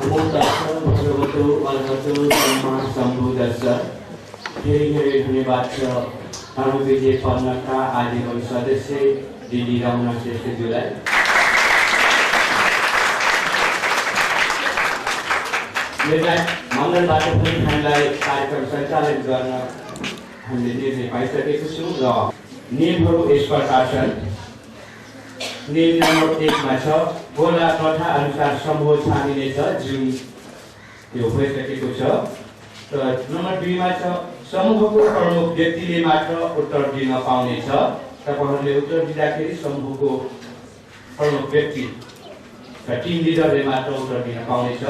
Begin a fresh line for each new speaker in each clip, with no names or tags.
भगवतो अर्हतो सम्मा सम्बुद्धस्स। धेरै धेरै धन्यवाद छ हाम्रो विजय पन्नका आदिको सदस्य दिदी रमना श्रेष्ठज्यूलाई। मङ्गलबाट पनि हामीलाई कार्यक्रम सञ्चालन गर्न हामीले निर्णय पाइसकेको छौँ र नियमहरू यस प्रकार छन्। नियम नम्बर 1 मा छ बोला प्रथा अनुसार समूह छानिनेछ, जुन यो भइसकेको छ। र नम्बर 2 मा छ समूहको प्रमुख व्यक्तिले मात्र उत्तर दिन पाउनेछ। तपाईहरुले उत्तर दिँदाखेरि समूहको प्रमुख व्यक्ति र टिम लिडरले मात्र उत्तर दिन पाउनेछ।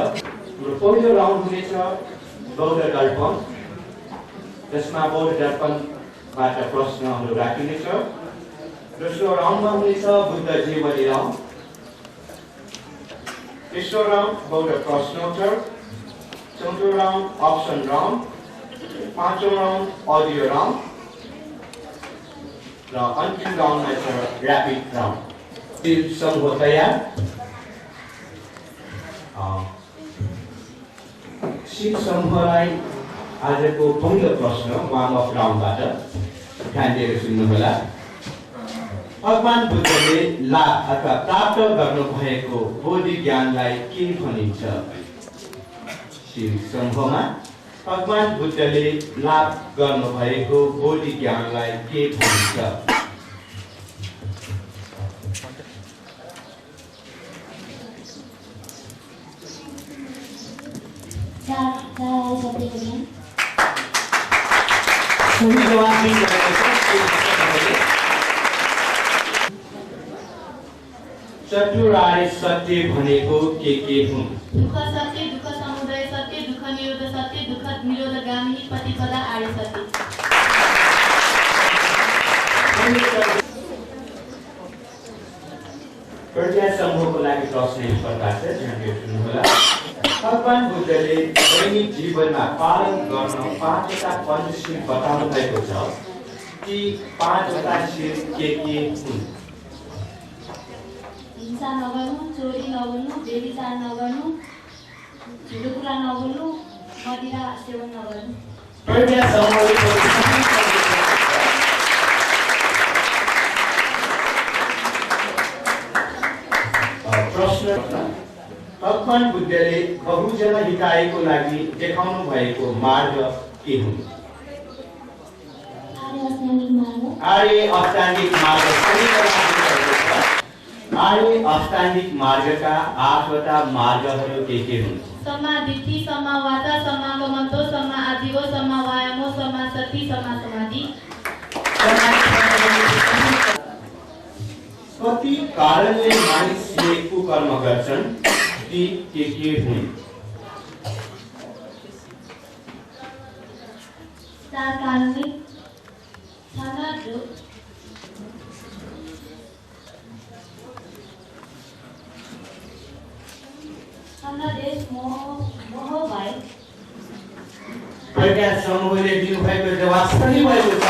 र पहिलो राउन्ड हुनेछ बौद्ध दर्पण, जसमा बौद्ध दर्पणबाट प्रश्नहरू राखिनेछ। दोस्रो राउन्डमा हुनेछ बुद्ध जीवनी राउन्ड। तेस्रो राउन्ड बौद्ध प्रश्नोत्तर। चौथो राउन्ड अप्सन राउन्ड। पाँचौं राउन्ड अडियो राउन्ड र अन्तिम राउन्डमा छ ऱ्यापिड राउन्ड। समूह तयार। सिप समूहलाई आजको पहिलो प्रश्न वार्म अप राउन्डबाट ध्यान दिएर सुन्नुहोला। भगवान बुद्धले लाभ अथवा प्राप्त गर्नु भएको बोधि ज्ञानलाई के भनिन्छ? सिप समूहमा भगवान बुद्धले लाभ गर्नु भएको बोधि ज्ञानलाई के भनिन्छ? चतुरार्य सत्य भनेको के हुन्?
दुःख सत्य, दुःख समुदय सत्य, दुःख निरोध सत्य, दुःख निरोधगामिनी प्रतिपदा आर्य सत्य।
प्रज्ञा समूहको लागि प्रश्न यस प्रकार छ, ध्यान दिएर सुन्नुहोला। भगवान बुद्धले दैनिक जीवनमा पालन गर्न 5वटा पञ्चशील बताउनु भएको छ। ती 5वटा शील के हुन्?
हिंसा नगर्नु, चोरी नगर्नु, व्यभिचार नगर्नु, झुटो कुरा नबोल्नु, मदिरा सेवन नगर्नु।
प्रज्ञा समूहले प्रश्न भगवान बुद्धले बहुजन हितायको लागि देखाउनु भएको मार्ग के हुन्? आर्य अष्टाङ्गिक मार्ग। आर्य अष्टाङ्गिक मार्गका 8वटा मार्गहरू के हुन्?
सम्मा दिट्ठी, सम्मा वाचा, सम्मा कमन्तो, सम्मा आजीवो, सम्मा वायामो, सम्मा सति, सम्मा समाधि।
कति कारणले मानिसले कुकर्म गर्छन्? ती के हुन्?
चार कारणले
प्रज्ञा समूहले दिनुभएको जवाफ सही भएको छ।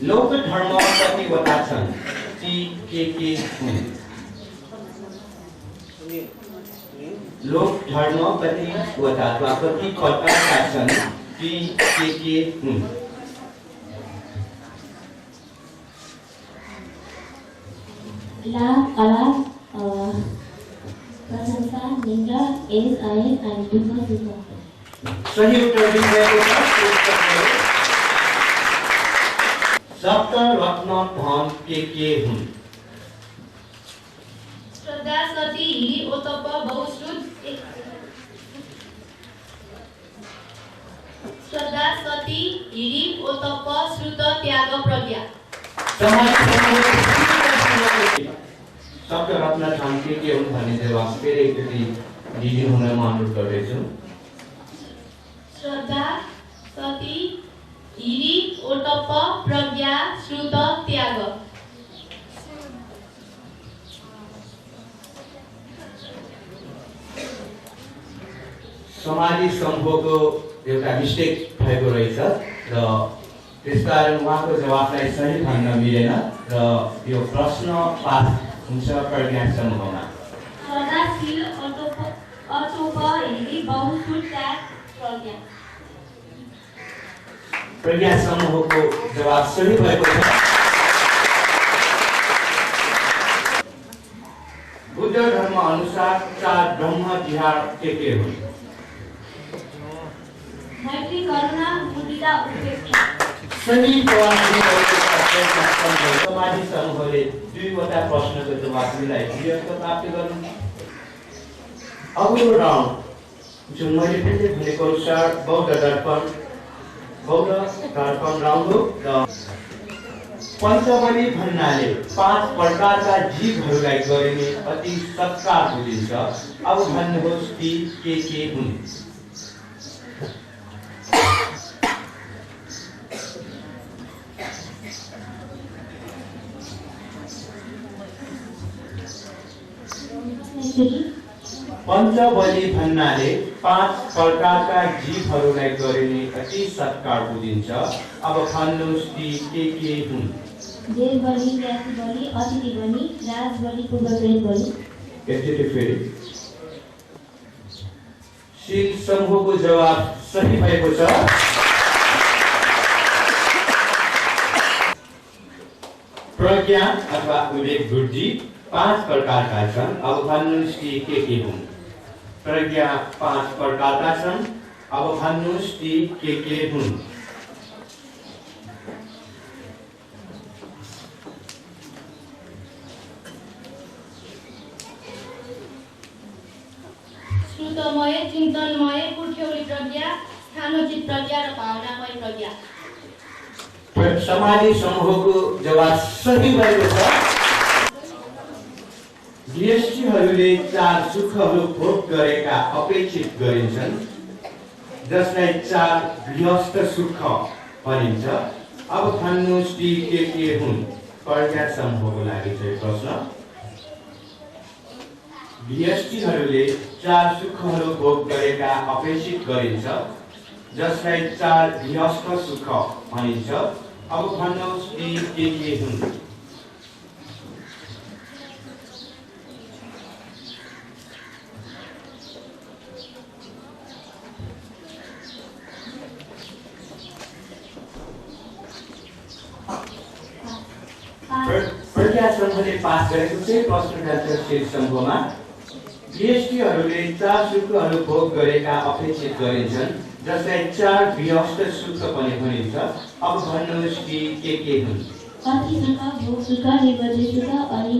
लोक धर्म कतिवटा छन्? ती के हुन्? लोक धर्म कतिवटा अथवा कति प्रकारका छन्? ती के हुन्?
लाभ, अलाभ, प्रशंसा, निन्दा, ऐश, आयश अनि दुःख सुख।
सही उत्तर दिनुभएको छ। सप्त रत्न धन के हुन्?
श्रद्धा, सती, हिरी, ओतप, बहुश्रुत। श्रद्धा, सती, हिरी, ओतप, श्रुत, त्याग, प्रज्ञा।
सप्त रत्न धन के हुन् भन्ने जवाफ फेरि एकचोटि दिनुहुन म अनुरोध गर्दैछु।
श्रद्धा, सती, हिरी, ओतप, प्रज्ञा, श्रुत, त्याग।
समाधि समूहको एउटा मिस्टेक भएको रहेछ र त्यसकारण उहाँको जवाफलाई सही भन्न मिलेन र यो प्रश्न पास हुन्छ प्रज्ञा समूहमा।
श्रद्धाशील अटोपहेरी बहुसुर त्याग प्रज्ञा।
प्रज्ञा समूहको जवाब सही भएको छ। बुद्ध धर्म अनुसार 4 ब्रह्म विहार के हुन्?
मैत्री, करुणा, मुदिता, उपेक्षा।
सही जवाब समाधि समूहले 2वटा प्रश्नको जवाब मिलाइ प्राप्त गर्नु। अग्लो राउन्ड जुन मैले पहिले भनेको अनुसार बौद्ध दर्पण राउन्ड हो र पञ्चबली भन्नाले 5 प्रकारका जीवहरूलाई गरिने अति सत्कार बुझिन्छ। अब भन्नुहोस् ती के हुन्? पञ्चबली भन्नाले 5 प्रकारका जीवहरूलाई गरिने अति सत्कार बुझिन्छ। अब भन्नुहोस् ती के हुन्?
देव बलि, व्यासी बलि, अतिथि बलि, राज बलि, पूर्वप्रेत बलि।
एकचोटि फेरि। शील समूहको जवाब सही भएको छ। प्रज्ञा अथवा विवेक बुद्धि 5 प्रकारका छन्। अब भन्नुहोस् ती के हुन्? प्रज्ञा 5 प्रकारका छन्। अब भन्नुहोस् ती के हुन्?
श्रुतमय, चिन्तनमय, कुठ्यौली प्रज्ञा, स्थानोचित प्रज्ञा र भावनामय प्रज्ञा।
समाधि समूहको जवाब सही भएको छ। गृहस्थीहरूले 4 सुखहरू भोग गरेका अपेक्षित गरिन्छन्, जसलाई 4 गृहस्थ सुख भनिन्छ। अब भन्नुहोस् ती के हुन्? प्रज्ञा समूहको लागि चाहिँ प्रश्न। गृहस्थीहरूले 4 सुखहरू भोग गरेका अपेक्षित गरिन्छ, जसलाई 4 गृहस्थ सुख भनिन्छ। अब भन्नुहोस् ती के हुन्? प्रज्ञा समूहले पास गरेको चाहिँ प्रश्नका शील समूहमा गृहस्थीहरूले 4 सुखहरू भोग गरेका अपेक्षित गरिन्छन्, जसलाई 4 गृहस्थ सुख पनि भनिन्छ। अब भन्नुहोस् ती के हुन्?
अति सुख, भोग सुख, निर्वज्य सुख, अनि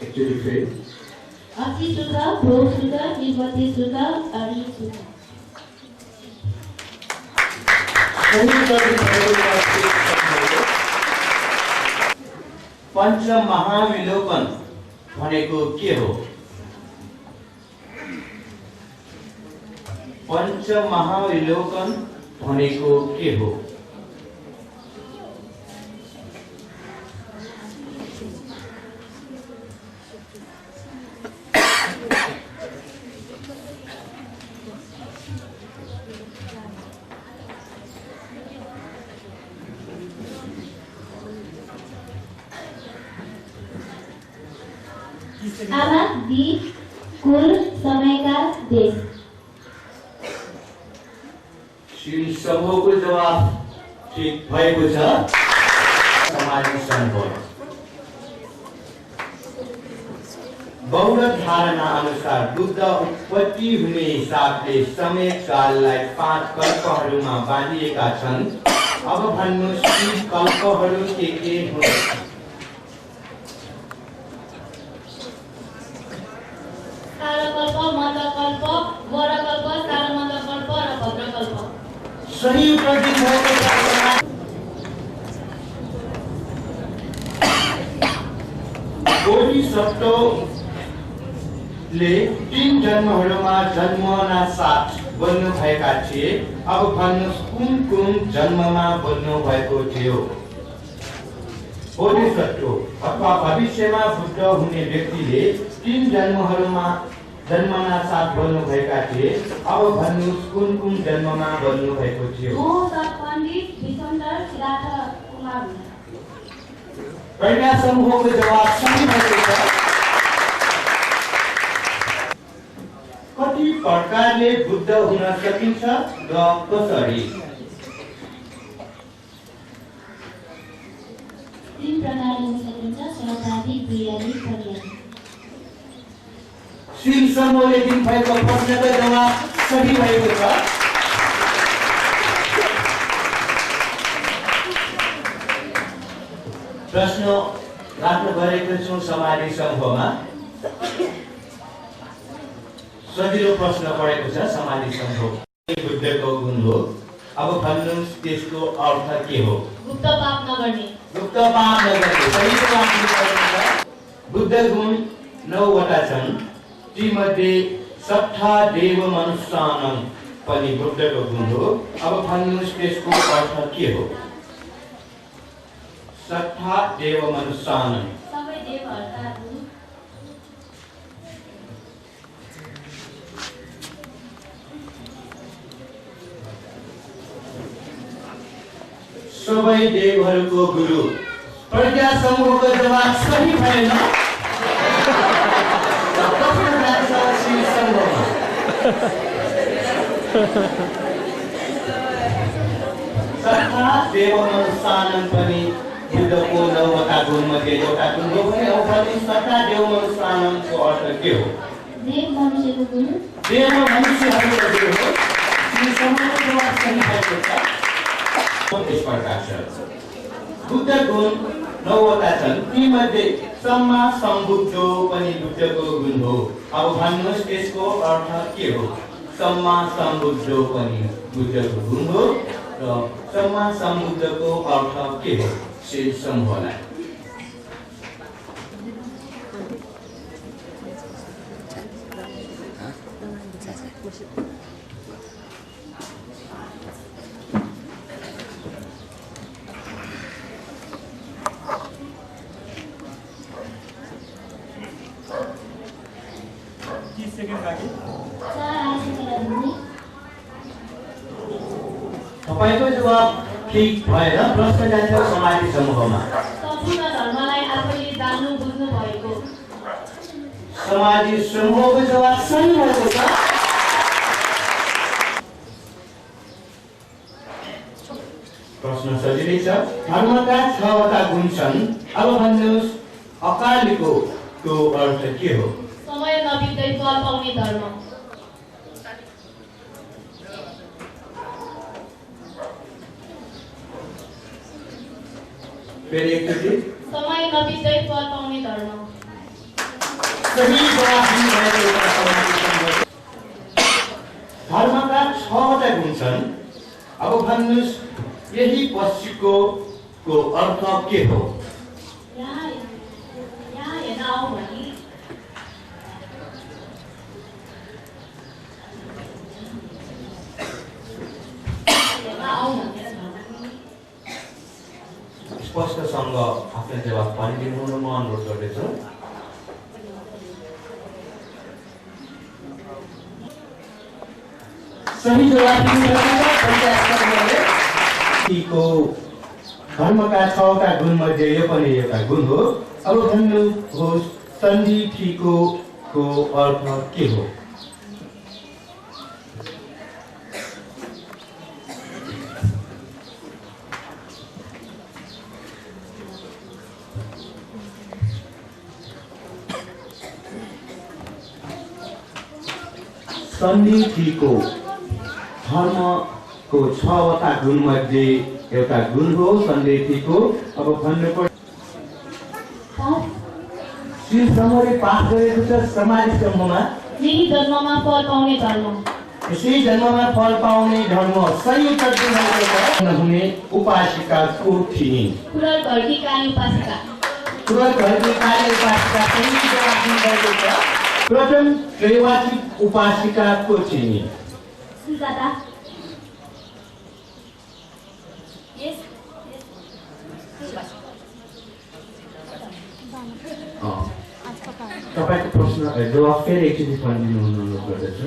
एकचोटि फेरि।
अति सुख, भोग सुख, निर्वज्य सुख, अनि सुख।
पञ्चमहाविलोकन भनेको के हो? पञ्चमहाविलोकन भनेको के हो?
आमा, दीप, कुल, समयका, देश।
शील समूहको जवाब ठिक भएको छ। समाधि समूह बौद्ध धारणा अनुसार बुद्ध उत्पत्ति हुने हिसाबले समय काललाई 5 कल्पहरूमा बाँडिएका छन्। अब भन्नुहोस् ती कल्पहरू के हुन्?
कालकल्प, मन्दकल्प, वरकल्प, सालमन्दकल्प र भद्रकल्प।
सही उत्तर दिनुभएको छ। बोधिसत्वले 3 जन्महरूमा जन्मना साथ बोल्नु भएका थिए। अब भन्नुहोस् कुन जन्ममा बोल्नु भएको थियो? बोधिसत्व अथवा भविष्यमा बुद्ध हुने व्यक्तिले 3 जन्महरूमा जन्मना साथ बोल्नु भएका थिए। अब भन्नुहोस् कुन जन्ममा बोल्नु भएको थियो?
पण्डित, विशन्तर, सिद्धार्थ कुमार।
प्रज्ञा समूहको जवाब सही भएको छ। कति प्रकारले बुद्ध हुन सकिन्छ र कसरी?
3 प्रकारले हुन सकिन्छ, सहभागी, क्रियाली, पर्याली।
शील समूहले दिनुभएको प्रश्नको जवाब सही भएको छ। प्रश्न राख्न गएको छु समाधि समूहमा। सजिलो प्रश्न पढेको छ। समाधि समूह बुद्धको गुण हो। अब भन्नुहोस् त्यसको अर्थ के हो?
गुप्त पाप नगर्ने।
गुप्त पाप नगर्ने सही जवाब दिनुपर्छ। बुद्ध गुण 9 वटा छन्। तीमध्ये सट्ठा देव मनुष्यानं पनि बुद्धको गुण हो। अब भन्नुहोस् त्यसको अर्थ के हो? सट्ठा देव मनुष्यानं
सबै देवहरूका गुण।
सबै देवहरूको गुरु। प्रज्ञा समूहको जवाब सही भएन। सट्ठा देव मनुष्यानं पनि बुद्धको 9 वटा गुणमध्ये एउटा गुण हो भने अब भने सट्ठा देव मनुष्याननको अर्थ के हो?
देव मनुष्यको गुण।
देव मनुष्यहरूको गुरु हो। ती समूहको जवाब सही भएको छ। यस प्रकार छ। बुद्ध गुण 9 वटा छन्। तीमध्ये सम्मा सम्बुद्धो पनि बुद्धको गुण हो। अब भन्नुहोस् त्यसको अर्थ के हो? सम्मा सम्बुद्धो पनि बुद्धको गुण हो र सम्मा सम्बुद्धको अर्थ के हो? शील समूहलाई तपाईको जवाब ठीक भएन। प्रश्न जान्छ समाधि समूहमा।
सम्पूर्ण धर्मलाई आफैले जान्नु बुझ्नु भएको।
समाधि समूहको जवाब सही भएको छ। प्रश्न सजिलै छ। धर्मका 6 वटा गुण छन्। अब भन्नुहोस् अकालीको अर्थ के हो?
समय नबित्दै फल पाउने धर्म।
फेरि एकचोटि।
समय नबित्दै फल पाउने धर्म।
सही जवाब दिनुभएको छ समाधि समूह। धर्मका 6 वटा गुण छन्। अब भन्नुहोस् यही पछिको अर्थ के हो?
यहाँ हेर्न आऊ भनी।
स्पष्टसँग आफ्नो जवाब भनिदिनु हुन म अनुरोध गर्दछु। सही जवाब दिनुभएको धर्मका 6 वटा गुणमध्ये यो पनि एउटा गुण हो। अब भन्नुहोस् सन्धि ठीको अर्थ के हो? सन्धि ठीको धर्मको 6 वटा गुणमध्ये एउटा गुण हो। सन्धि ठीको। अब भन्नुपर्छ शील समूहले पास गरेको छ समाधि समूहमा।
यही जन्ममा फल पाउने धर्म।
यसै जन्ममा फल पाउने धर्म सही उत्तर दिनुभएको छ। नहुने उपासिका को थिइन्?
पुरल घरकी काली उपासिका।
पुरल घरकी काली उपासिका सही जवाब दिनुभएको छ। प्रथम त्रैवाचिक उपासिका को थिइन्?
सुजाता।
तपाईको प्रश्न जवाब फेरि एकचोटि भनिदिनु हुन अनुरोध गर्दछु।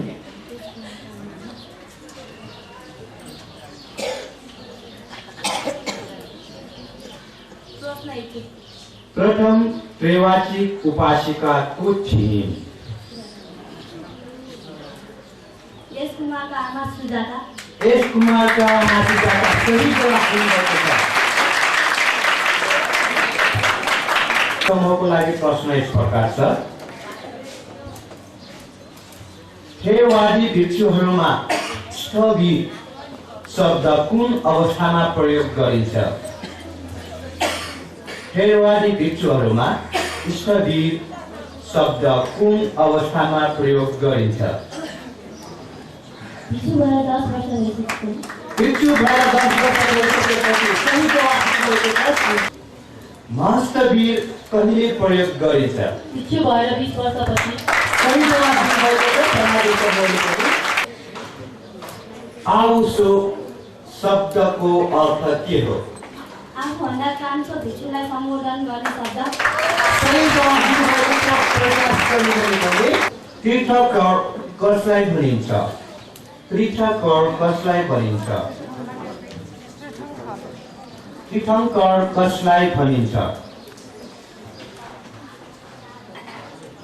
प्रश्न 1
प्रथम त्रैवाचिक उपासिका को थिइन्?
यस कुमारका आमा सुजाता।
एस कुमारका आमा सुजाता सही जवाफ दिनुभएको छ। समूहको लागि प्रश्न यस प्रकार छ। थेरवादी भिक्षुहरूमा स्थगित शब्द कुन अवस्थामा प्रयोग गरिन्छ? थेरवादी भिक्षुहरूमा स्थगित शब्द कुन अवस्थामा प्रयोग गरिन्छ?
भिक्षु भएर 10 वर्ष भइसक्यो।
भिक्षु भएर 10 वर्ष भइसकेपछि सही जवाफ दिनुभएको छ। महस्तवीर कहिले प्रयोग गरिन्छ?
भिक्षु भएर 20 वर्षपछि।
सही जवाफ दिनुभएको छ। समावेश बोलेको आउसो शब्दको अर्थ के हो?
आफूभन्दा कान्छो भिक्षुलाई सम्बोधन गर्ने शब्द।
सही जवाफ दिनुभएको छ। प्रयास गर्नुभयो। तीर्थकर कसलाई भनिन्छ? तीर्थकर कसलाई भनिन्छ? तीर्थङ्कर कसलाई भनिन्छ?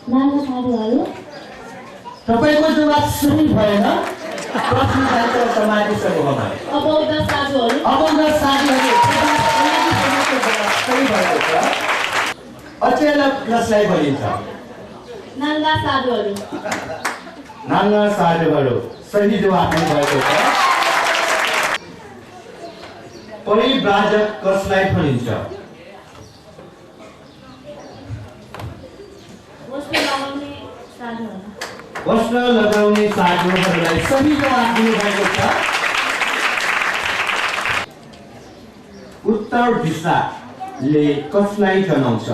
नाना साधुहरू।
तपाईको जवाफ सही भएन। प्रश्न जान्छ समाज समूहमा।
अबौद्ध साधुहरू।
अबौद्ध साधुहरू सही भएको छ। अचेलक कसलाई भनिन्छ?
नाङ्गा साधुहरू।
नाङ्गा साधुहरू सही जवाफ दिनुभएको छ। परिव्राजक कसलाई भनिन्छ?
वस्त्र लगाउने साधुहरू।
वस्त्र लगाउने साधुहरूलाई सही जवाफ दिनुभएको छ। उत्तर दिशाले कसलाई जनाउँछ?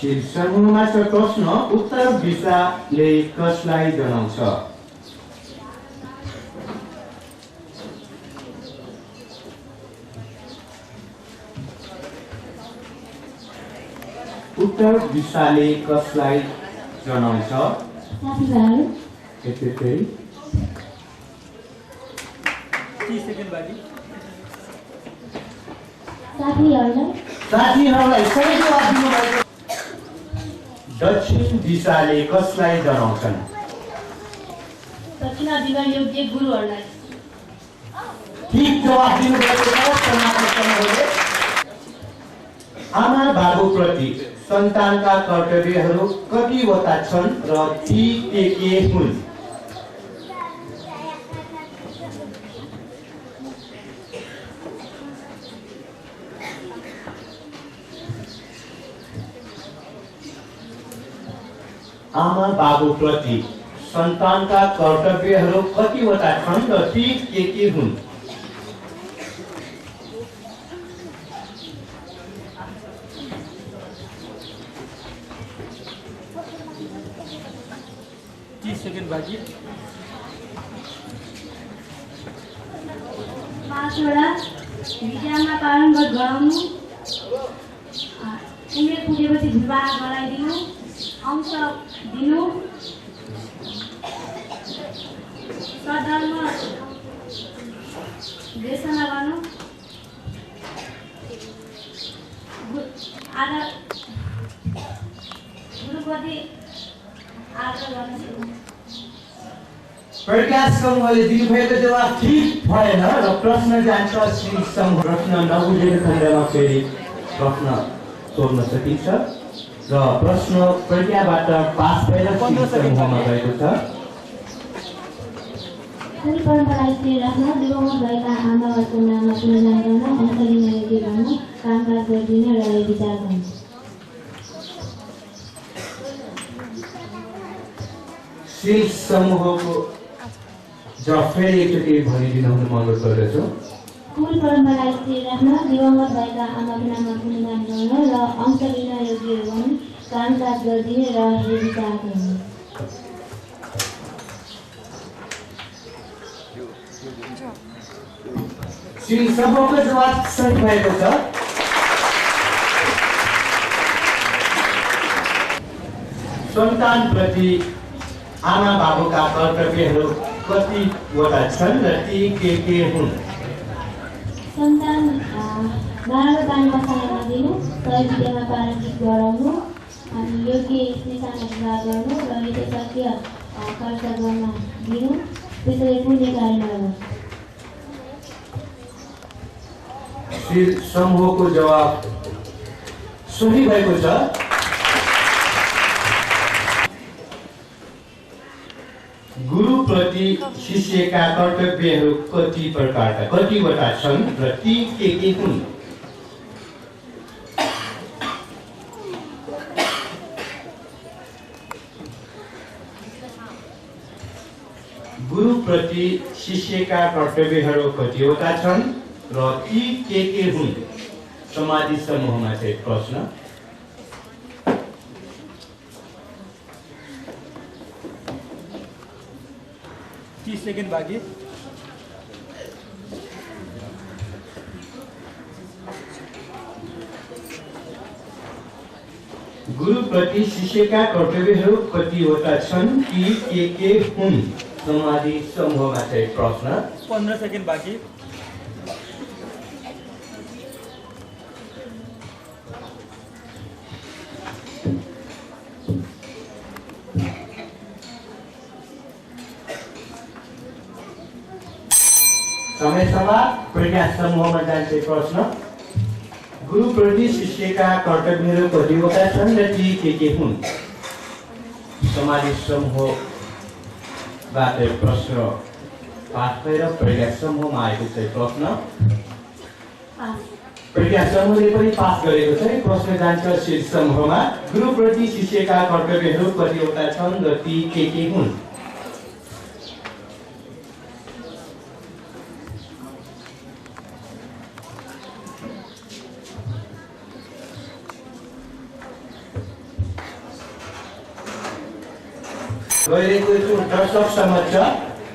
शीर्षकमा छ प्रश्न उत्तर दिशाले कसलाई जनाउँछ? उत्तर दिशाले कसलाई जनाउँछ?
साथीभाइहरू।
त्यसै
30 सेकेन्ड बाँकी।
साथीहरूलाई सही जवाफ दिनुभएको। दक्षिण दिशाले कसलाई जनाउँछन्?
दक्षिणा दिन योग्य गुरुहरूलाई।
ठीक जवाफ दिनुभएको छ। आमा बाबुप्रति सन्तानका कर्तव्यहरू कतिवटा छन् र ती के हुन्? आमा बाबुप्रति सन्तानका कर्तव्यहरू कतिवटा छन् र ती के हुन्?
सेकेन्ड बाँकी।
5वटा विद्यामा पारङ्गत गराउनु, उमेर पुगेपछि विवाह गराइदिनु, अंश दिनु, सधर्म देशना गर्नु, गुरुपति आदर गर्नु।
प्रकाश समूहले दिनुभएको जवाफ ठीक भएन र प्रश्न जान्छ श्री समूह। प्रश्न नबुझेको खण्डमा फेरि प्रश्न सोध्न सकिन्छ र प्रश्न प्रज्ञाबाट पास भएर श्री समूहमा गएको छ।
परम्परा स्थिर राख्न, दिवंगत भएका आमाहरूको नाममा पुनर्जन्म गर्न, अंशलीन योग्य गर्न, कामकाज गरिदिन र विचार गर्न।
श्री समूहको जवाफ फेरि एकचोटि भनिदिन हुन अनुरोध गर्दछु।
कुल परम्परा स्थिर राख्न, दिवंगत भएका आमाको नाममा पुनर्जन्म गर्न र अंशलीन योग्य गर्न, कामकाज गरिदिन र विचार गर्न।
श्री समूहको जवाफ सही भएको छ। सन्तान प्रति आमा बाबुका कर्तव्यहरू कतिवटा छन् र ती के हुन्?
सन्तान नराम्रो पानी मसला नदिनु, सही विद्यामा पारङ्गित गराउनु, अनि योग्य स्त्री सामग्री गर्नु र यथाशक्य खर्च गर्न दिनु, त्यसरी पुण्य कार्य गर्नु।
श्री समूहको जवाब सही भएको छ। गुरुप्रति शिष्यका कर्तव्यहरू कतिवटा छन् र ती के हुन्? गुरुप्रति शिष्यका कर्तव्यहरू कतिवटा छन् र ती के हुन्? समाधि समूहमा चाहिँ प्रश्न।
सेकेन्ड बाँकी।
गुरुप्रति शिष्यका कर्तव्यहरू कतिवटा छन् ती के हुन्? समाधि समूहमा चाहिँ प्रश्न।
15 सेकेन्ड बाँकी।
समय समाप्त। प्रज्ञा समूहमा जान्छ प्रश्न। गुरुप्रति शिष्यका कर्तव्यहरू कतिवटा छन् र ती के हुन्? समाधि समूहबाट प्रश्न पास भएर प्रज्ञा समूहमा आएको चाहिँ प्रश्न। प्रज्ञा समूहले पनि पास गरेको छ। प्रश्न जान्छ शीर्ष समूहमा। गुरुप्रति शिष्यका कर्तव्यहरू कतिवटा छन् र ती के हुन्? गइरहेको छु दर्शक समक्ष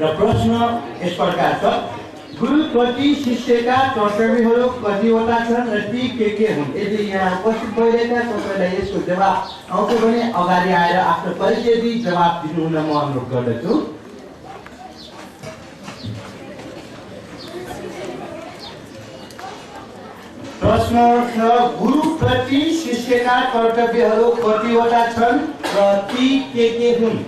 र प्रश्न यस प्रकार छ। गुरुप्रति शिष्यका कर्तव्यहरू कतिवटा छन् र ती के हुन्? यदि यहाँ उपस्थित भइरहेका तपाईँलाई यसको जवाब आउँछ भने अगाडि आएर आफ्नो परिचय दिई जवाब दिनु हुन म अनुरोध गर्दछु। प्रश्न छ, गुरुप्रति शिष्यका कर्तव्यहरू कतिवटा छन् र ती के हुन्?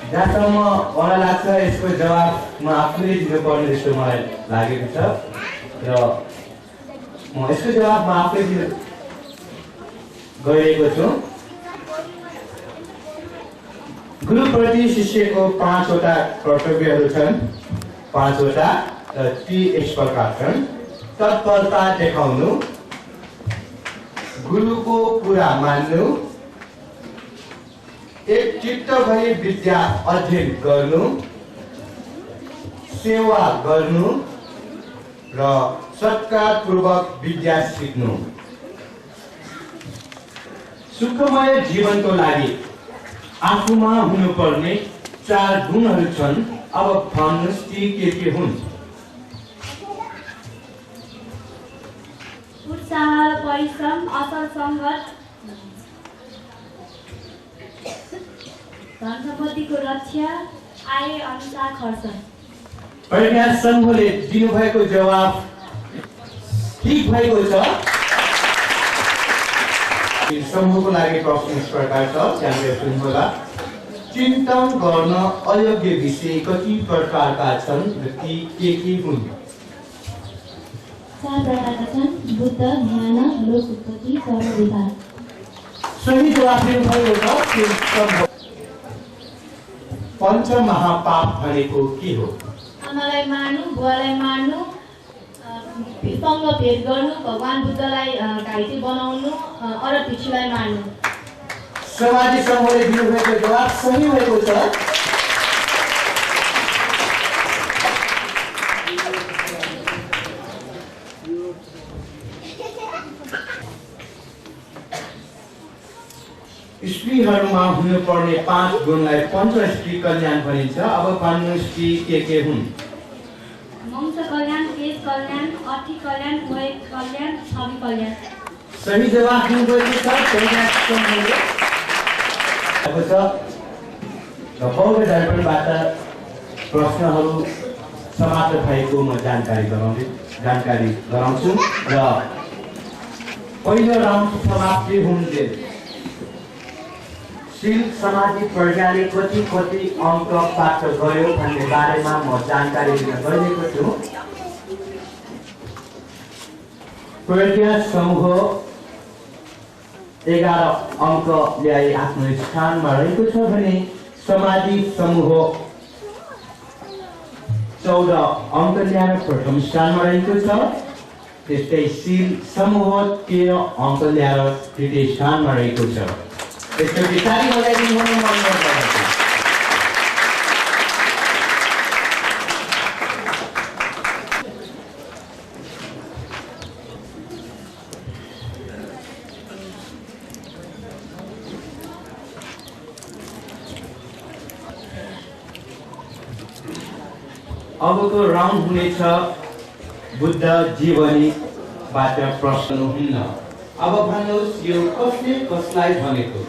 जहाँसम्म मलाई लाग्छ यसको जवाब म आफूले दिनुपर्ने जस्तो मलाई लागेको छ र म यसको जवाब म आफै दिन गइरहेको छु। गुरुप्रति शिष्यको 5वटा कर्तव्यहरू छन्। 5वटा र ती यस प्रकार छन्। तत्परता देखाउनु, गुरुको कुरा मान्नु, एक चित्त भई विद्या अध्ययन गर्नु, सेवा गर्नु र सत्कारपूर्वक विद्या सिक्नु। सुखमय जीवनको लागि आफूमा हुनुपर्ने 4 गुणहरू छन्। अब भन्नुहोस् ती के हुन्?
उत्साह, परिश्रम, असल सङ्गत, धन सम्पत्तिको रक्षा, आय अनुसार खर्च।
प्रज्ञा समूहले दिनुभएको जवाब ठीक भएको छ। समूहको लागि प्रश्न यस प्रकार छ, ध्यान सुन्नुहोला। चिन्तन गर्न अयोग्य विषय कति प्रकारका छन् र ती के हुन्?
4 प्रकारका छन्: बुद्ध, ध्यान, लोक उत्पत्ति, कर्म विभाग।
सही जवाब दिनुभएको छ। पञ्चमहापाप भनेको के हो?
आमालाई मार्नु, बुवालाई मार्नु, सँग भेट गर्नु, भगवान बुद्धलाई घाइते बनाउनु, अरब भिक्षुलाई मार्नु।
समाधि समूहले दिनुभएको जवाब सही भएको छ। स्त्रीहरूमा हुनुपर्ने 5 गुणलाई पञ्च स्त्री कल्याण भनिन्छ। अब भन्नुहोस् ती के हुन्?
वंश कल्याण, देश कल्याण, अर्थी कल्याण, वैयक्तिक कल्याण, छवि कल्याण।
सही जवाफ दिनुभएको छ प्रज्ञा र बौद्ध दर्पणबाट प्रश्नहरू समाप्त भएको म जानकारी गराउँछु र पहिलो राउन्ड समाप्ति हुन्जे शील सामाजिक प्रज्ञाले कति अङ्क प्राप्त गर्यो भन्ने बारेमा म जानकारी दिन गइरहेको छु। प्रज्ञा समूह 11 अङ्क ल्याई आफ्नो स्थानमा रहेको छ भने सामाजिक समूह 14 अङ्क ल्याएर प्रथम स्थानमा रहेको छ। त्यस्तै शील समूह 13 अङ्क ल्याएर तृतीय स्थानमा रहेको छ। त्यसपछि ताली बजाइदिनु हुने मन गर्दछ। अबको राउन्ड हुनेछ बुद्ध जीवनीबाट प्रश्न हुन्न। अब भन्नुहोस् यो कसले कसलाई भनेको?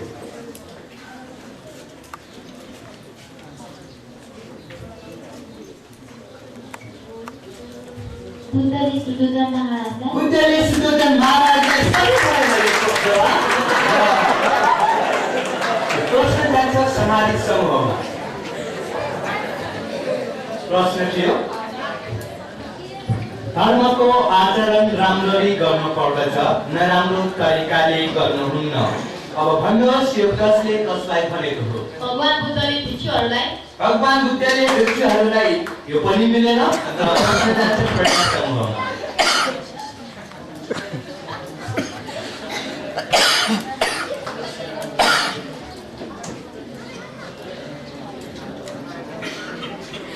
बुद्धले सुदोधन महाराजलाई
बुद्धले सुदोधन महाराजलाई प्रश्न जान्छ सामाजिक समूहमा। प्रश्न थियो धर्मको आचरण राम्ररी गर्नु पर्दछ, नराम्रो तरिकाले गर्नुहुन्न। अब भन्नुहोस् यो कसले कसलाई भनेको हो?
भगवान बुद्धले भिक्षुहरूलाई
भगवान बुद्धले भिक्षुहरूलाई यो पनि मिलेन र प्रश्न जान्छ प्रज्ञा समूहमा।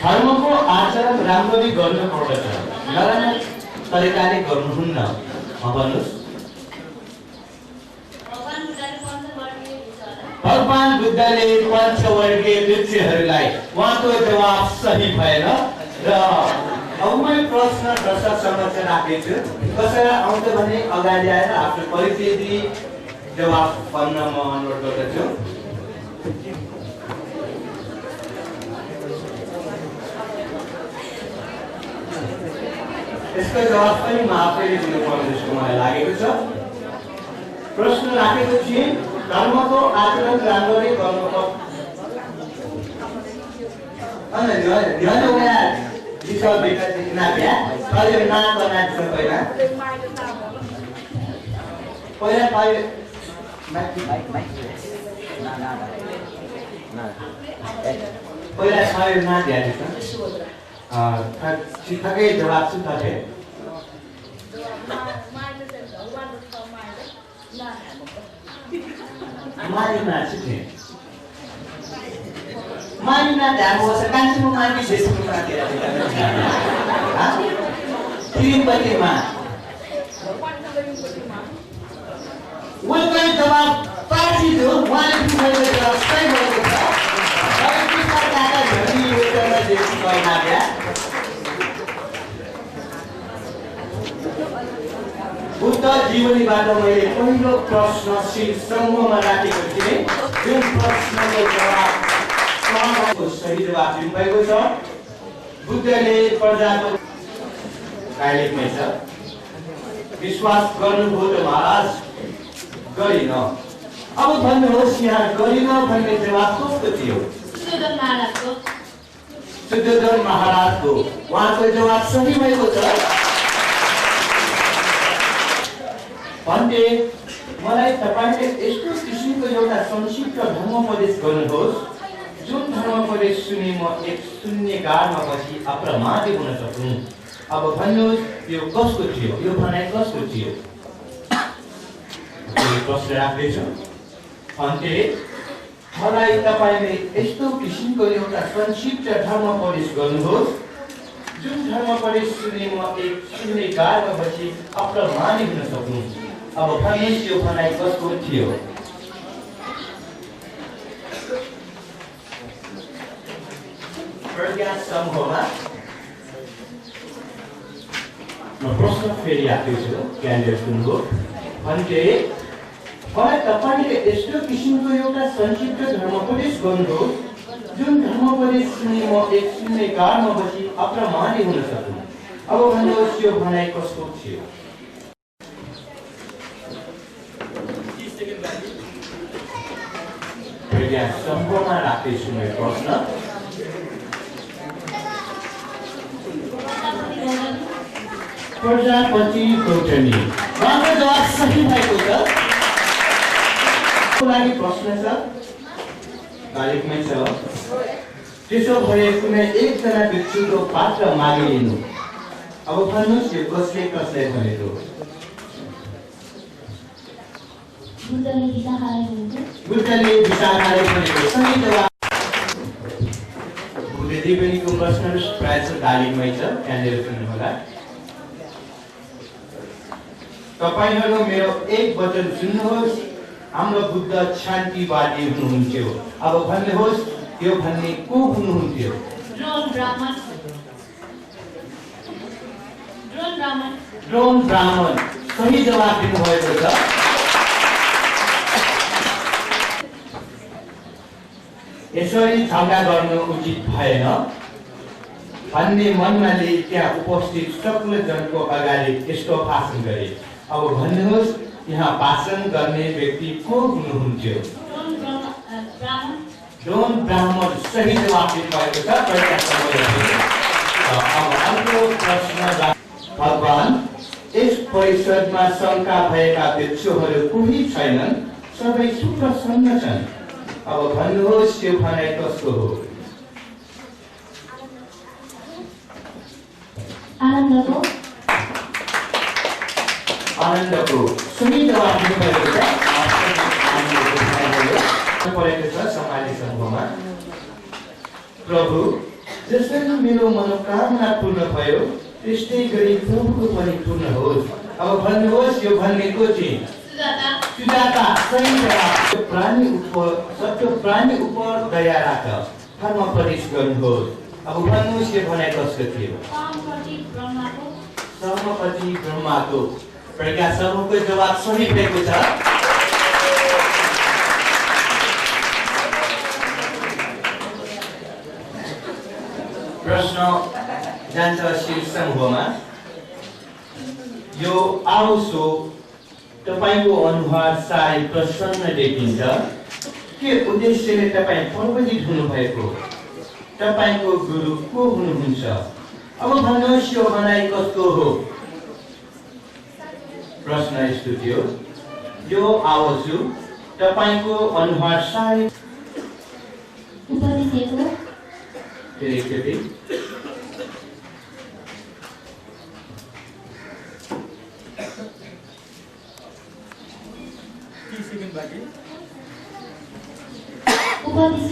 धर्मको आचरण राम्ररी गर्नु पर्दछ, नराम्रो तरिकाले गर्नुहुन्न। भन्नुहोस् भगवान बुद्धले पञ्चवर्गीय भिक्षुहरूलाई उहाँको जवाब सही भएन र अब मैले प्रश्न दर्शक समक्ष राखेछु। कसैलाई आउँछ भने अगाडि आएर आफ्नो परिचय दिई जवाब भन्न म अनुरोध गर्दछु। यसको जवाब पनि म आफैले दिनुपर्ने जस्तो मलाई लागेको छ। प्रश्न राखेको थिएँ धर्मको आचरण राम्ररी गर्नुपर्छ। ध्यान हो गया विषय बेटा जितना क्या कल ना करना चाहिए पहिला पाए पहिला पाए ना दिया ठिकै जवाब छु तपाईँ मारिना छिटे मारिना ध्यान होस् कान्छो मार्गी देशको साथी तिरुपतिमा उहाँको जवाब पार्टी हो। उहाँले दिनुभएको जवाब सही भएको छ। बुद्ध जीवनीबाट मैले पहिलो प्रश्न शील समूहमा राखेको थिएँ। जुन प्रश्नको जवाब सही जवाब दिनुभएको छ। बुद्धले प्रजाको कायलेखमै छ विश्वास गर्नुभयो त महाराज गरिन। अब भन्नुहोस् यहाँ गरिन भन्ने जवाब कसको थियो?
सुदोधन महाराजको।
सुदोधन महाराजको। उहाँको जवाब सही भएको छ। भन्थे मलाई तपाईले यस्तो किसिमको एउटा संक्षिप्त धर्मोपदेश गर्नुहोस् जुन धर्मोपदेश सुने म एक शून्यकालमा पछि अप्रमादी हुन सकूँ। अब भन्नुहोस् यो कसको थियो? यो भनाइ कसको थियो? प्रश्न राख्दैछु। भन्थे मलाई तपाईले यस्तो किसिमको एउटा संक्षिप्त धर्मोपदेश गर्नुहोस् जुन धर्मोपदेश सुने म एक शून्यकालमा पछि अप्रमादी हुन सकूँ। अब भन्नुहोस् यो भनाइ कसको थियो? प्रज्ञा समूहमा। म प्रश्न फेरि राख्दैछु, क्यान्डिडेट सुन्नु। भन्थे मलाई तपाईले यस्तो किसिमको एउटा संक्षिप्त धर्मोपदेश गर्नुहोस् जुन धर्मोपदेश सुनि म एक सुन्ने कारमा बसी अप्रमाणी हुन सकूँ। अब भन्नुहोस् यो भनाइ कस्तो थियो?
30 सेकेन्ड बाँकी।
प्रज्ञा सम्पूर्ण राख्दैछु मेरो प्रश्न। प्रजापति गौतमी। उहाँको जवाब सही भएको छ। को लागि प्रश्न छ? तारिखमै छ। त्यसो भए कुनै एकजना व्यक्तिको पात्र मागिलिनु। अब भन्नुहोस् यो कसले कसलाई भनेको?
बुद्धले दिशा हारे हुनुहुन्छ।
बुद्धले दिशा हारे भनेको सही जवाब। बुद्धले पनि प्रश्न प्रायः तालिममै छ, त्यहाँनिर सुन्नुहोला। तपाईहरु मेरो एक वचन सुन्नुहोस्। हाम्रो बुद्ध शान्तिवादी हुनुहुन्थ्यो। अब भन्नुहोस् यो भन्ने को हुनुहुन्थ्यो?
ड्रोन ब्राह्मण।
ड्रोन ब्राह्मण सही जवाब दिनुभएको छ। यसरी झगडा गर्नु उचित भएन भन्ने मनमा लिए त्यहाँ उपस्थित सक्ल जनको अगाडि यस्तो भाषण गरे। अब भन्नुहोस् यहाँ भाषण गर्ने व्यक्ति को हुनुहुन्थ्यो? ड्रोन ब्राह्मण सही जवाब दिनुभएको छ। अब अर्को प्रश्न। भगवान यस परिषदमा शङ्का भएका भिक्षुहरू कोही छैनन्, सबै सुप्रसन्न छन्। अब भन्नुहोस् यो भनाइ कस्तो हो? आनन्दको सही जवाब दिनुभएको छ। परेको छ समाजले समूहमा। प्रभु जसरी मेरो मनोकामना पूर्ण भयो त्यस्तै गरी प्रभुको पनि पूर्ण होस्। अब भन्नुहोस् यो भन्ने को चाहिँ? सुजाता सही जवाब। सत्य प्राणी उपर दया राख, धर्मोपदेश गर्नुहोस्। अब भन्नुहोस् यो भनाइ कस्तो थियो? सर्वपति ब्रह्माको। प्रज्ञा समूहको जवाब सही भएको छ। प्रश्न जान्छ शीर्ष समूहमा। यो आउसो तपाईको अनुहार साह्रै प्रसन्न देखिन्छ। के उद्देश्यले तपाईँ प्रवजित हुनुभएको? तपाईको गुरु को हुनुहुन्छ? अब भन्नुहोस् यो भनाइ कस्तो हो? प्रश्न यस्तो थियो। यो आवाजु तपाईको अनुहार साह्रै एकचोटि
30 सेकेन्ड बाँकी।
उपदेश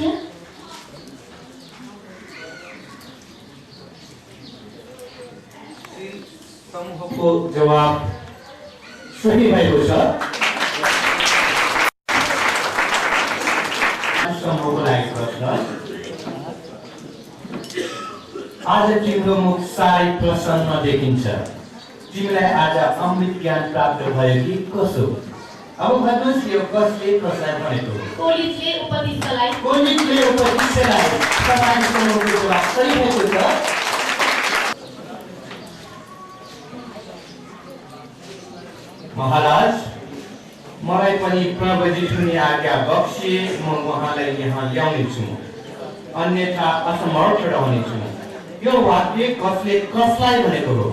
समूहको जवाब सही भएको छ। समूहको लागि प्रश्न। आज तिम्रो मुख साह्रै प्रसन्न देखिन्छ। तिमीलाई आज अमृत ज्ञान प्राप्त भयो कि कसो? अब भन्नुहोस् यो कसले कसलाई भनेको?
कोलिजले उपदेशलाई।
तपाईँ समूहको जवाब सही भएको छ। महाराज मलाई पनि प्रवजित हुने आज्ञा बक्सिए म उहाँलाई यहाँ ल्याउनेछु, अन्यथा असमर्थ रहनेछु। यो वाक्य कसले कसलाई भनेको हो?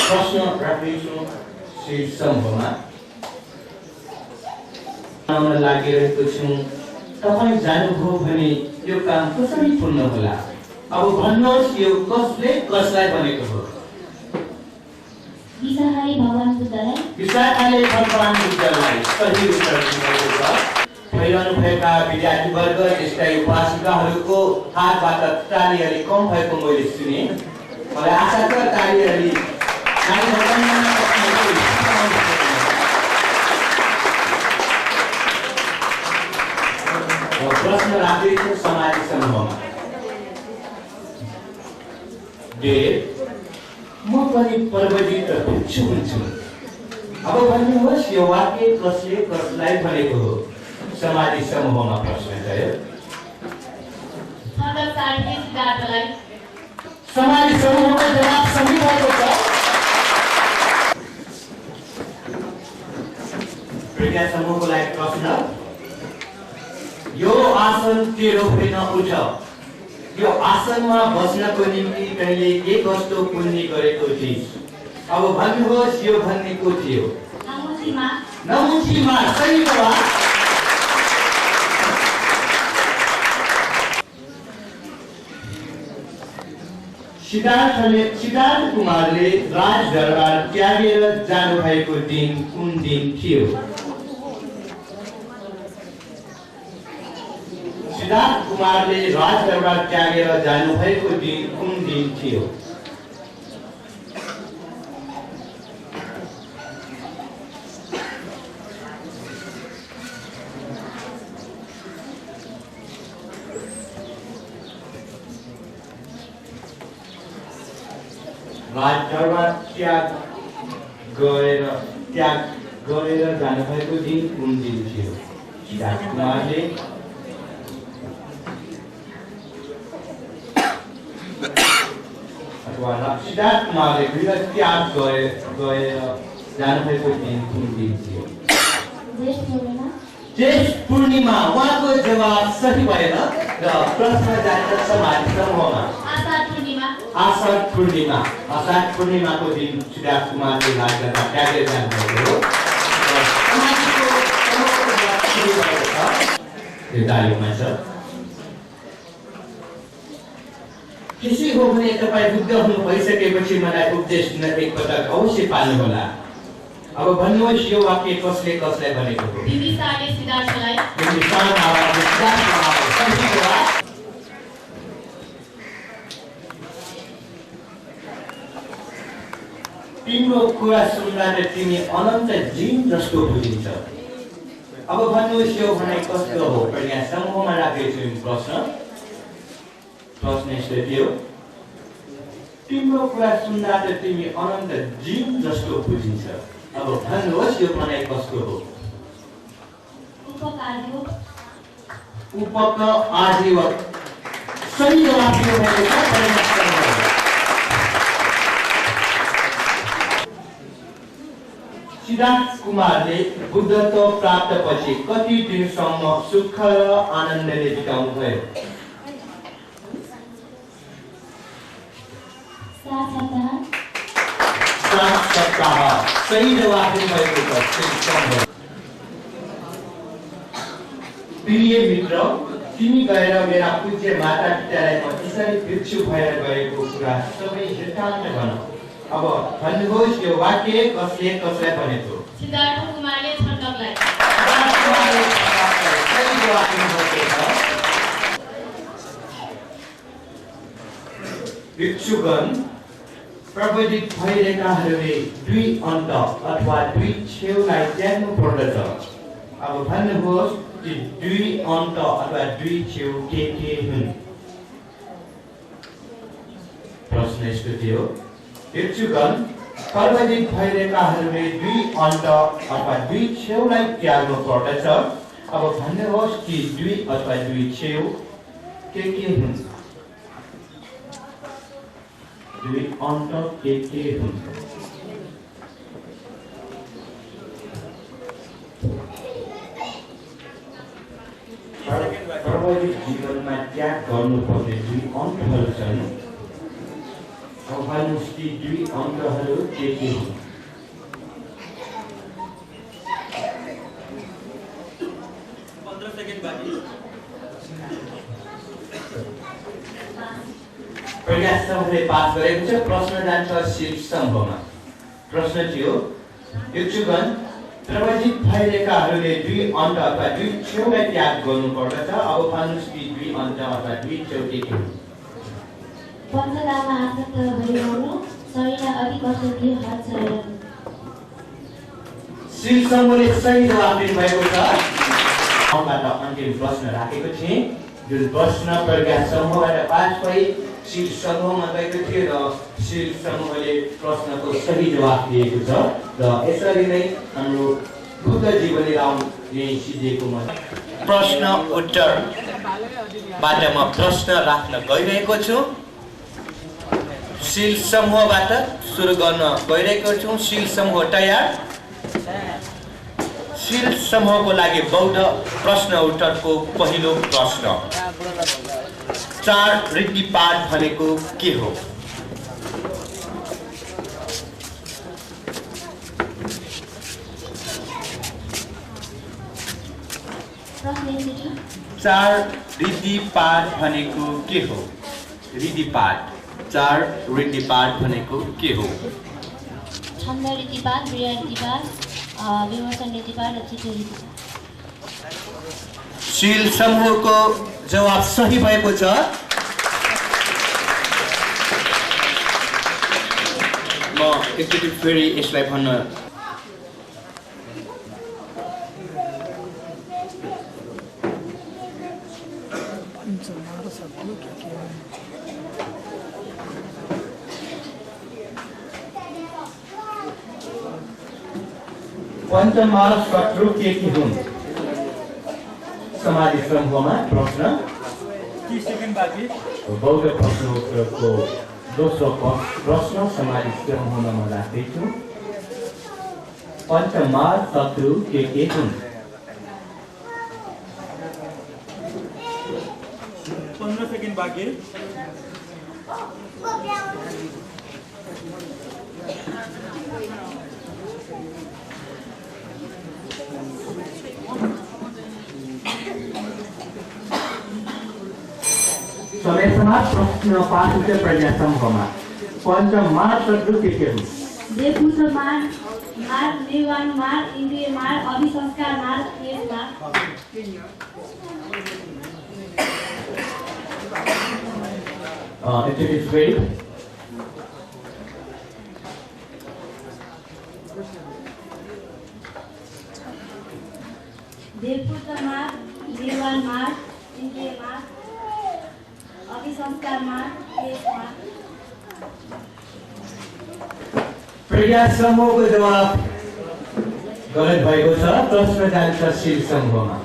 प्रश्न राख्दैछु शीर्ष समूहमा। लागिरहेको छु। तपाईँ जानुभयो भने यो काम कसरी पूर्ण होला? अब भन्नुहोस् यो कसले कसलाई भनेको हो?
विशाखाले भगवान बुद्धलाई।
विशाखाले भगवान बुद्धलाई सही उत्तर दिनुभएको छ। भइरहनु भएका विद्यार्थीवर्ग यस्ता उपासिकाहरूको हातबाट ताली अलि कम भएको मैले सुने। मलाई आशा छ ताली अलि प्रश्न राख्दैछु समाज समूहमा। म पनि प्रवजित भिक्षु हुन्छु। अब भन्नुहोस् यो वाक्य कसले कसलाई भनेको हो? समाज समूहमा प्रश्न गयो। समाज समूहको जवाब सही भएको छ। प्रज्ञा समूहको लागि प्रश्न, यो आसन तेरो होइन उठ। यो आसनमा बस्नको निम्ति कहिले के कस्तो पुण्य गरेको थिइस्? अब भन्नुहोस् यो भन्ने को थियो? नमुचीमा सही जवाब। सिद्धार्थ कुमारले राजदरबार त्यागेर जानुभएको दिन कुन दिन थियो? सिद्धार्थ कुमारले राजदरबार त्यागेर जानुभएको दिन कुन दिन थियो? राजदरबार त्याग गरेर जानुभएको दिन कुन दिन थियो? सिद्धार्थ कुमारले सिद्धार्थ कुमारले गृह त्याग गरेर जानुभएको दिन कुन दिन थियो? ज्येष्ठ पूर्णिमा। उहाँको जवाब सही भएन र प्रश्न जान्छ समाज समूहमा। आषाढ पूर्णिमा। आषाढ पूर्णिमाको दिन सिद्धार्थ कुमारले राजदरबार त्यागेर जानुभएको हो। यो तालिममा छ। किसी हो भने तपाईँ बुद्ध हुनु भइसकेपछि मलाई उपदेश दिन एकपटक अवश्य पाल्नुहोला। अब भन्नुहोस् यो वाक्य कसले कसलाई भनेको हो?
बिम्बिसारले सिद्धार्थलाई।
बिम्बिसार आवाजले सिद्धार्थलाई सही जवाब। तिम्रो कुरा सुन्दा त तिमी अनन्त जीव जस्तो बुझिन्छ। अब भन्नुहोस् यो भनाइ कस्तो हो? प्रज्ञा समूहमा राखेको छु प्रश्न यस्तो थियो, तिम्रो कुरा सुन्दा त तिमी अनन्त जीव जस्तो बुझिन्छ। अब भन्नुहोस् यो भनाइ कस्तो हो? उपक आजीवक। सही जवाब दिनुभएको छ। सिद्धार्थ कुमारले बुद्धत्व प्राप्तपछि कति दिनसम्म सुख र आनन्दले बिताउनु भयो? 7 सप्ताह। सही जवाब दिनुभएको छ। प्रिय मित्र, तिमी गएर मेरा पूज्य माता पितालाई म त्यसरी भिक्षु भएर गएको कुरा सबै यथार्थ भन। अब भन्नुहोस् यो वाक्य कसले कसलाई भनेको?
सिद्धार्थ कुमारले छटकलाई।
सही जवाब दिनुभएको छ। भिक्षुगण प्रवजित भइरहेकाहरूले दुई अन्त अथवा दुई छेउलाई त्याग्नु पर्दछ। अब भन्नुहोस् कि दुई अन्त अथवा दुई छेउ के हुन्? प्रश्न यस्तो थियो, भिक्षुगण प्रवजित भइरहेकाहरूले दुई अन्त अथवा दुई छेउलाई त्याग्नु पर्दछ। अब भन्नुहोस् कि दुई अथवा दुई छेउ के हुन्? दुई अन्त के हुन्? प्रवजित जीवनमा त्याग गर्नुपर्ने दुई अन्तहरू छन्। अब भन्नुहोस् कि दुई अन्तहरू के हुन्? प्रयास समूहले पास गरेको छ। प्रश्न जान्छ शीर्ष स्तम्भमा। प्रश्न थियो, भिक्षुगण प्रवजित भइरहेकाहरूले दुई अन्त अथवा दुई छेउलाई त्याग गर्नुपर्दछ। अब भन्नुहोस् कि दुई अन्त अथवा दुई छेउ के हुन्?
पञ्चकाममा आसक्त भइरहनु, शरीरलाई अलिक कष्ट दियो, हात छाडेर।
शील समूहले सही जवाफ दिनुभएको छ। बाट अन्तिम प्रश्न राखेको थिएँ, जुन प्रश्न प्रज्ञा समूहबाट पास भई शील समूहमा गएको थियो र शील समूहले प्रश्नको सही जवाफ दिएको छ र यसरी नै हाम्रो बुद्ध जीवनी राउन्ड यही सिद्धिएको म प्रश्न उत्तरबाट म प्रश्न राख्न गइरहेको छु। शील समूहबाट सुरु गर्न गइरहेको छु। शील समूह तयार? शील समूहको लागि बौद्ध प्रश्न उत्तरको पहिलो प्रश्न, 4 रीतिपाठ भनेको के हो? चार रीतिपाठ भनेको के हो? रीतिपाठ, 4 रीतिपाठ भनेको के हो?
छन्द रीतिपाठ, क्रिया रीतिपाठ, विमर्शन रीतिपाठ र चित्त रीतिपाठ।
शील समूहको जवाब सही भएको छ। म एकचोटि फेरि यसलाई भन्न पञ्चमाल शत्रु के हुन्? समाधि समूहमा प्रश्न
30 सेकेन्ड बाँकी।
बौद्ध प्रश्नोत्तरको दोस्रो प्रश्न समाधि समूहमा म राख्दैछु। पञ्चमाल शत्रु के हुन्?
15 सेकेन्ड बाँकी।
समय समाज प्रश्न 5 उत्तर प्रज्ञा समूहमा पञ्चमाल शत्रु के हुन्?
देवपुत्र मार, निर्वाण मार, इन्द्रिय मार, अभिसंस्कार मार, क्लेश मार।
It is great.
देवपुत्र मार, निर्वाण मार, इन्द्रिय मार, अभिसंस्कार मार, क्लेश मार।
प्रज्ञा समूहको जवाब गलत भएको छ। प्रश्न जान्छ शील समूहमा।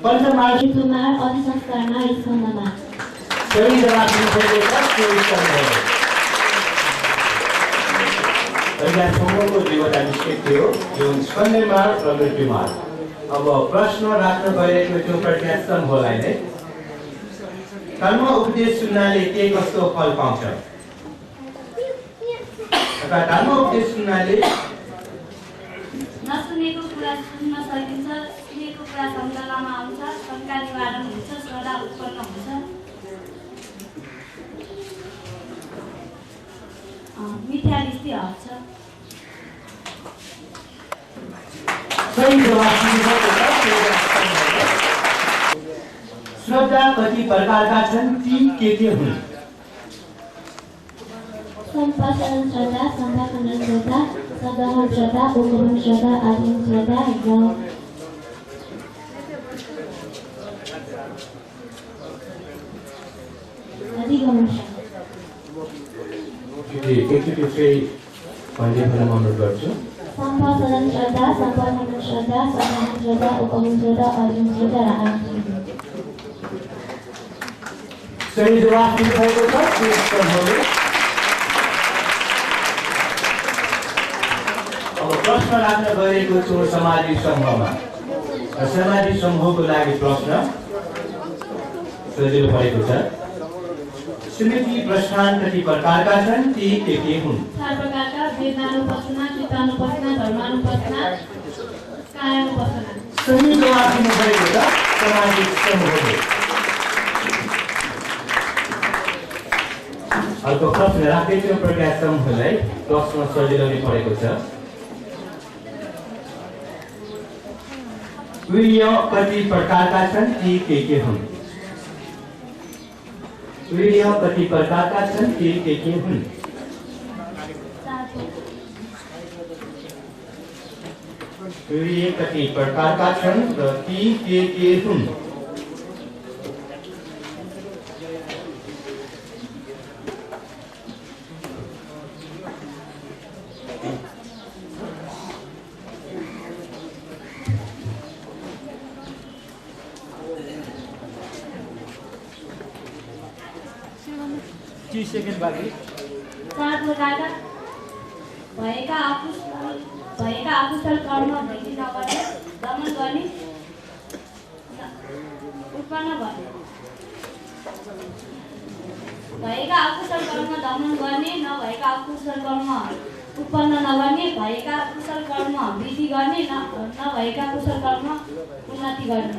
पञ्चमाल
देवपुत्र मार, अभिसंस्कार मार, स्कन्द मार।
सही जवाब दिनुभएको छ शील समूह। प्रज्ञा समूहको दुईवटा निश्चित थियो, जुन स्कन्द मार र मृत्यु मार। अब प्रश्न राख्न गइरहेको छु प्रज्ञा समूहलाई नै। कर्म उपदेश सुन्नाले के कस्तो फल पाउँछ? अथवा कर्म उपदेश सुन्नाले
नसुनेको कुरा सुन्न सकिन्छ, सुनेको कुरा सम्झनामा आउँछ, शङ्का निवारण हुन्छ, श्रद्धा उत्पन्न हुन्छ, मिथ्या दृष्टि हट्छ।
सही जवाब दिनुभएको छ। श्रद्धा कति प्रकारका छन्? ती के हुन्?
सम्पादन श्रद्धा, सम्भाषण श्रद्धा, सदहन श्रद्धा, उपगमन श्रद्धा, आजीवन श्रद्धा र अधिगमन श्रद्धा।
एकचोटि फेरि भन्ने अनुरोध गर्छु।
सम्पादन श्रद्धा, सम्भाषण श्रद्धा, सदहन श्रद्धा, उपगमन श्रद्धा, आजीवन श्रद्धा र आजीवन।
सही जवाब दिनुभएको छ। अब प्रश्न राख्न गइरहेको छु समाधि समूहमा। समाधि समूहको लागि प्रश्न सजिलो परेको छ। स्मृति प्रस्थान कति प्रकारका छन्? ती के हुन्?
4 प्रकारका: वेदानुपसना, चित्तानुपसना, धर्मानुपसना, कायानुपसना।
सही जवाब दिनुभएको छ समाधि समूहले। अर्को प्रश्न राख्दैछु प्रज्ञा समूहलाई। प्रश्न सजिलो नै परेको छ। वीर्य कति प्रकारका छन्? ती के हुन्? वीर्य कति प्रकारका छन्? ती के हुन्? सूर्य कति प्रकारका छन् र ती के हुन्?
तीस सेकेन्ड बाँकी
4 प्रकारका भएका अकुशल कर्म वृद्धि नगर्ने, दमन गर्ने, उत्पन्न गर्ने। भएका अकुशल कर्म दमन गर्ने, नभएका अकुशल कर्म उत्पन्न नगर्ने, भएका कुशल कर्म वृद्धि गर्ने, नभएका कुशल कर्म उन्नति गर्ने।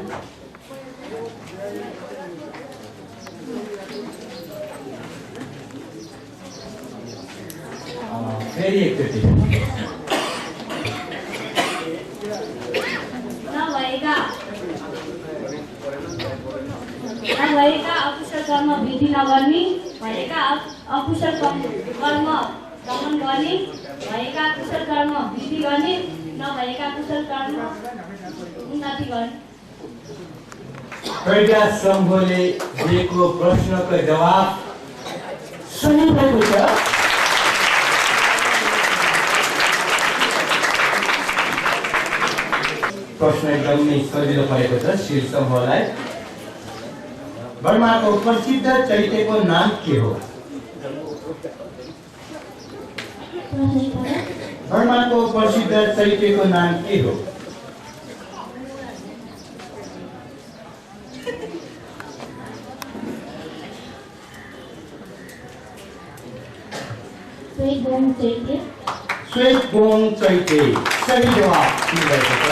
फेरि एकचोटि
नभएका अकुशल कर्म वृद्धि नगर्ने, भएका अकुशल कर्म दमन गर्ने, भएका कुशल कर्म वृद्धि गर्ने, नभएका कुशल कर्म उन्नति गर्ने।
प्रज्ञा समूहले दिएको प्रश्नको जवाब सही भएको छ। प्रश्न एकदमै सजिलो परेको छ शिर समूहलाई। बर्माको प्रसिद्ध चैत्यको नाम के हो? बर्माको प्रसिद्ध चैत्यको नाम के हो? श्वेतबोङ चैत्य सही जवाब दिनुभएको छ।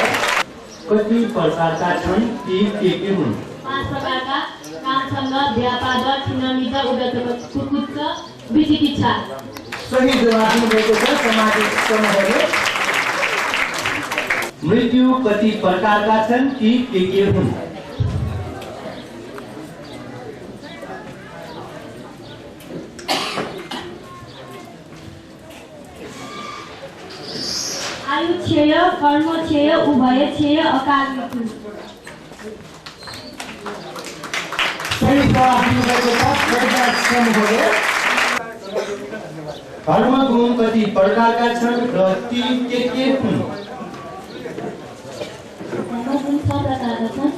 कति प्रकारका छन् ती के हुन्?
5 प्रकारका कामसँग व्यापाद छिन्नमित उद्यत कुकुच्च विचिकित्सा।
सही जवाब दिनुभएको छ सामाजिक समूहले। मृत्यु कति प्रकारका छन् ती के हुन्?
आयु क्षय, कर्म क्षय, उभय क्षय, अकाल मृत्यु।
सही जवाब दिनुभएको छ प्रज्ञा समूहले। कर्म गुण कति प्रकारका छन् र ती के हुन्?
धर्मगुण 6 प्रकारका छन्।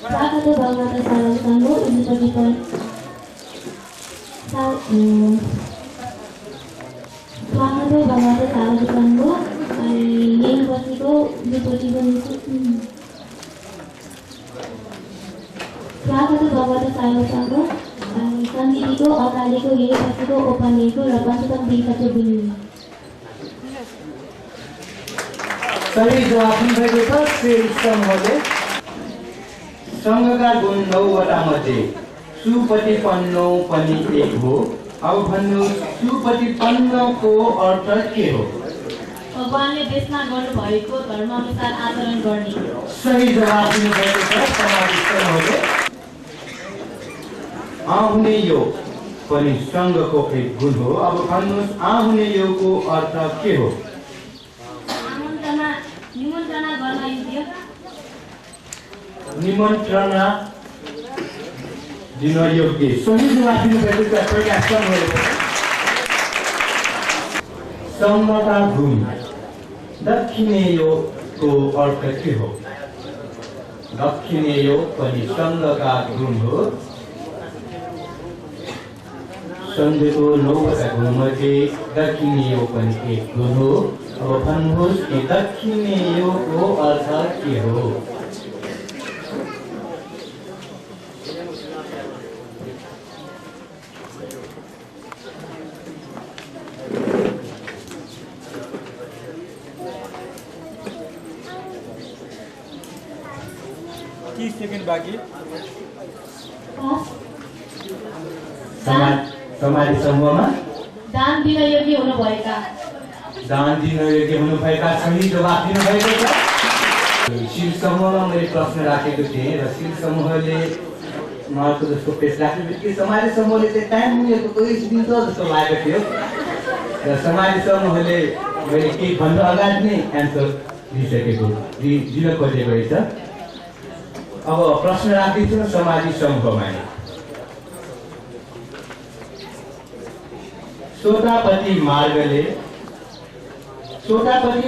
प्राकृत भगवत सारसङ्गो उन्नतिपन प्राकृत भगवत सारसङ्गो अनि यही बसेको विपतिपन प्राकृत भगवत सारसङ्गो अनि सन्धिको अकालीको यही बसेको ओपनिएको र पञ्चतम दिनको बिनु।
सही जवाब दिनुभएको छ श्री समूहले। सङ्घका गुण 9वटा मध्ये सुपतिपन्नो पनि एक हो। अब भन्नु सुपतिपन्नको अर्थ के हो?
भगवानले देशमा गर्नुभएको धर्मअनुसार आचरण गर्ने।
सही जवाब दिनुभएको छ सामाजिक समूहले। आहुने योग पनि सङ्घको एक गुण हो। अब भन्नुहोस् आहुने योगको अर्थ के हो?
निमन्त्रणा गर्न योग्य।
निमन्त्रणा दिन योग्य। सही जवाब दिनुभएको छ प्रज्ञा समूहले। सङ्घका गुण दक्षिणेयोगको अर्थ के हो? दक्षिणेयोग पनि सङ्घका गुण हो। सङ्घको 9वटा गुणमध्ये दक्षिणेयोग पनि एक गुण हो। अब भन्नुहोस् कि दक्षिणेयोगको अर्थ के हो?
सेकेन्ड बाँकी।
समाज समूहमा
दान दिन योग्य हुनुभएका।
दान दिन योग्य हुनुभएका सही जवाब दिनुभएको छ। शिर समूहमा मैले प्रश्न राखेको थिएँ र शिर समूहले उहाँको जस्तो पेस राख्ने बित्तिकै समाज समूहले चाहिँ टाइम उनीहरूको कोही दिन्छ जस्तो लागेको थियो र समाज समूहले मैले केही भन्दा अगाडि नै एन्सर दिन खोजेको रहेछ। अब प्रश्न राख्दैछु सामाजिक समूहमा। सोतापति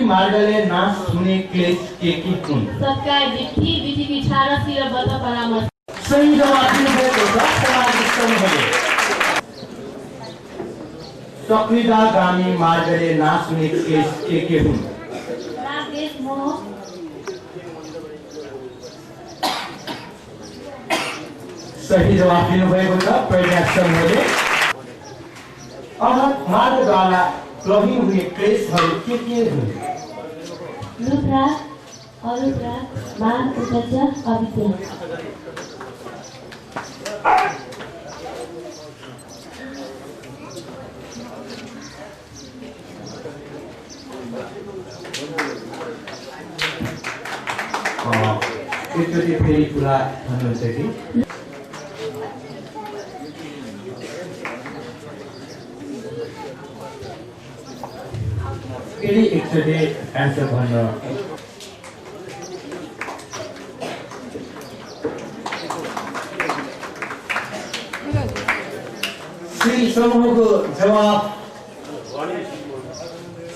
मार्गले नाश हुने क्लेश के हुन्?
सबका बिठी बिठी की छारा सिर बता परामर्श।
सही जवाब दिनुभएको छ सामाजिक समूहले। संविधागामी मार्गले नाश हुने क्लेश के हुन्?
राग देश मोह।
सही जवाब दिनुभएको छ प्रज्ञा समूहले। अब मार्गद्वारा प्रभावित हुने क्लेशहरू के हुन्?
रूपराग, अरूपराग, मान, उपजा, अविद्या।
एकचोटि फेरि कुरा भन्नुहुन्छ कि फेरि एकचोटि एन्सर भन्न। श्री समूहको जवाब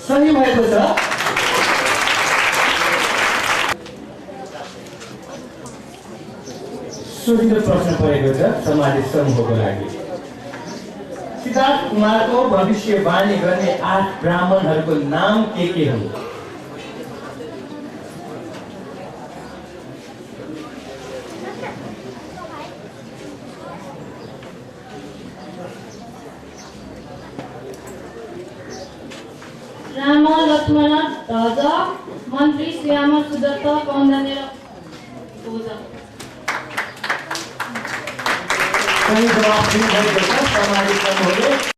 सही भएको छ। सोधिलो प्रश्न परेको छ सामाजिक समूहको लागि। सिद्धार्थ कुमारको भविष्यवाणी गर्ने 8 ब्राह्मणहरूको नाम के हुन्?
राम, लक्ष्मण, ध्वज, मन्त्री, श्याम, सुदत्त, कौन्दन्य र भोज।
सही जवाब दिनुभएको छ सामाजिक समूहले।